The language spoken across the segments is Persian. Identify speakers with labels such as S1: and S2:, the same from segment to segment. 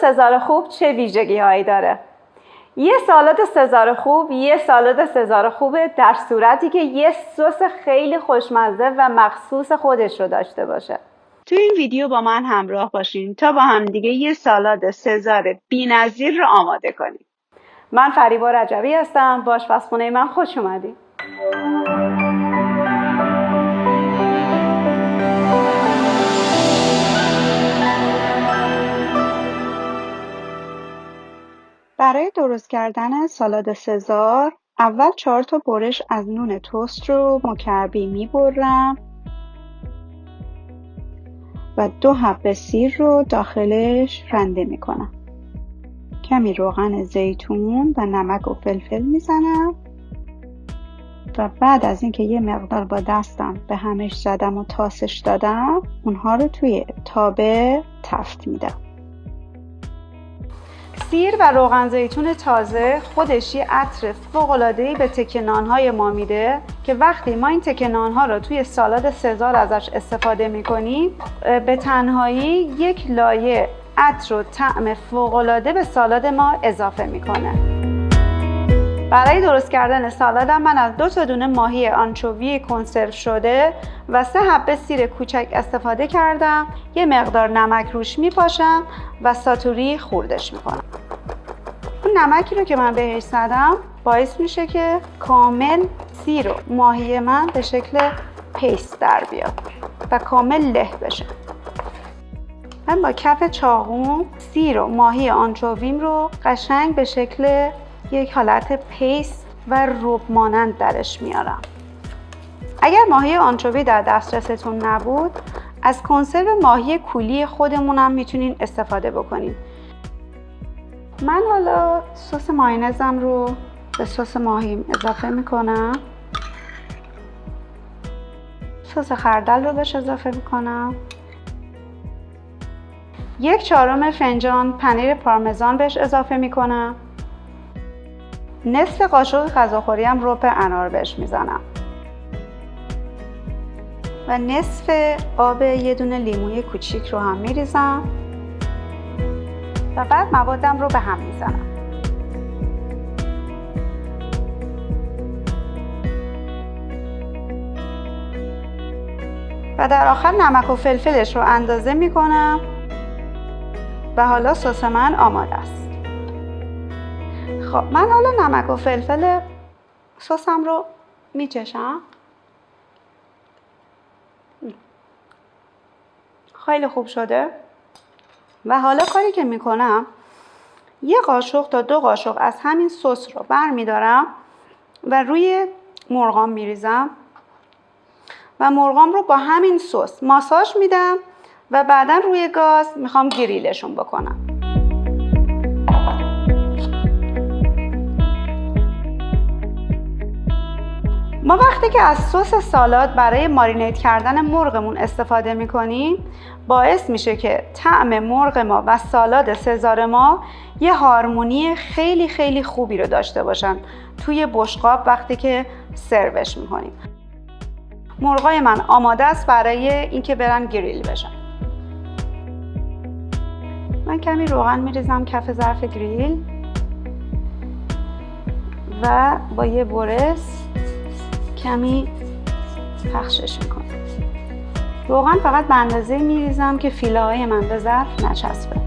S1: سزار خوب چه ویژگی هایی داره؟ یه سالاد سزار خوب یه سالاد سزار خوبه در صورتی که یه سس خیلی خوشمزه و مخصوص خودش رو داشته باشه. تو این ویدیو با من همراه باشین تا با هم دیگه یه سالاد سزار بی‌نظیر رو آماده کنیم. من فریبا رجبی هستم، با آشپزخونه من خوش اومدین. برای درست کردن سالاد سزار اول 4 تا برش از نون تست رو مکعبی میبرم و 2 حبه سیر رو داخلش رنده میکنم. کمی روغن زیتون و نمک و فلفل میزنم و بعد از اینکه یه مقدار با دستم به همش زدم و تاسش دادم اونها رو توی تابه تفت میدم. سیر و روغن زیتون تازه خودش یه عطر فوق‌العاده‌ای به تکه نان‌های ما میده که وقتی ما این تکه نان‌ها رو توی سالاد سزار ازش استفاده می‌کنیم به تنهایی یک لایه عطر و طعم فوق‌العاده به سالاد ما اضافه می‌کنه. برای درست کردن سالادم من از 2 تا دونه ماهی آنچووی کنسرو شده و 3 حبه سیر کوچک استفاده کردم. یه مقدار نمک روش میپاشم و ساتوری خوردش میکنم. اون نمکی رو که من بهش زدم باعث میشه که کامل سیر و ماهی من به شکل پیست در بیاد و کامل له بشه. من با کف چاقوم سیر و ماهی آنچوویم رو قشنگ به شکل یک حالت پیست و رب مانند درش میارم. اگر ماهی آنچووی در دسترستون نبود از کنسرو ماهی کولی خودمونم میتونین استفاده بکنین. من حالا سس مایونزم رو به سس ماهیم اضافه میکنم. سس خردل رو بهش اضافه میکنم. 1/4 فنجان پنیر پارمزان بهش اضافه میکنم. نصف قاشق غذاخوری هم رب انار بهش میزنم و نصف آب یه دونه لیموی کوچیک رو هم میریزم و بعد موادم رو به هم میزنم. و در آخر نمک و فلفلش رو اندازه میکنم و حالا سس من آماده است. خب من حالا نمک و فلفل سسم رو میچشم. خیلی خوب شده و حالا کاری که میکنم 1 قاشق تا 2 قاشق از همین سس رو برمیدارم و روی مرغام میریزم و مرغام رو با همین سس ماساژ میدم و بعدا روی گاز میخوام گریلشون بکنم. ما وقتی که از سس سالاد برای مارینیت کردن مرغمون استفاده میکنیم باعث میشه که طعم مرغ ما و سالاد سزار ما یه هارمونی خیلی خیلی خوبی رو داشته باشن توی بشقاب وقتی که سروش میکنیم. مرغای من آماده است برای اینکه برن گریل بشن. من کمی روغن میریزم کف ظرف گریل و با یه برس کمی پخشش میکنم. روغن فقط به اندازه میریزم که فیله های من به ظرف نچسبه.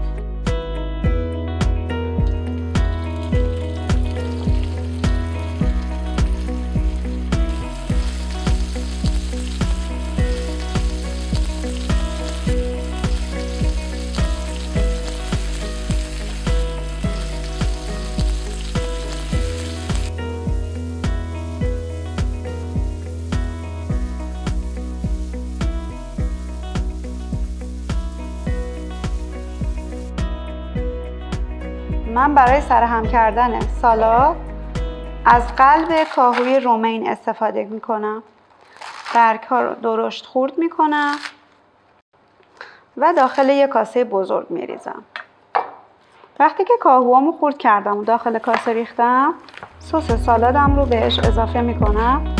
S1: من برای سرهم کردن سالاد از قلب کاهوی رومین استفاده میکنم. برگ‌ها رو درشت خورد میکنم و داخل یک کاسه بزرگ میریزم. وقتی که کاهوامو خورد کردم و داخل کاسه ریختم سس سالادم رو بهش اضافه میکنم.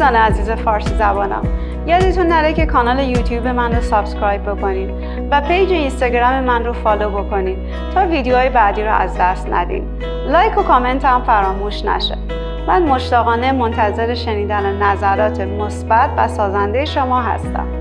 S1: دوستان عزیز فارسی زبانم، یادتون نره که کانال یوتیوب من رو سابسکرایب بکنین و پیج اینستاگرام من رو فالو بکنین تا ویدیوهای بعدی رو از دست ندین. لایک و کامنت هم فراموش نشه. من مشتاقانه منتظر شنیدن نظرات مثبت و سازنده شما هستم.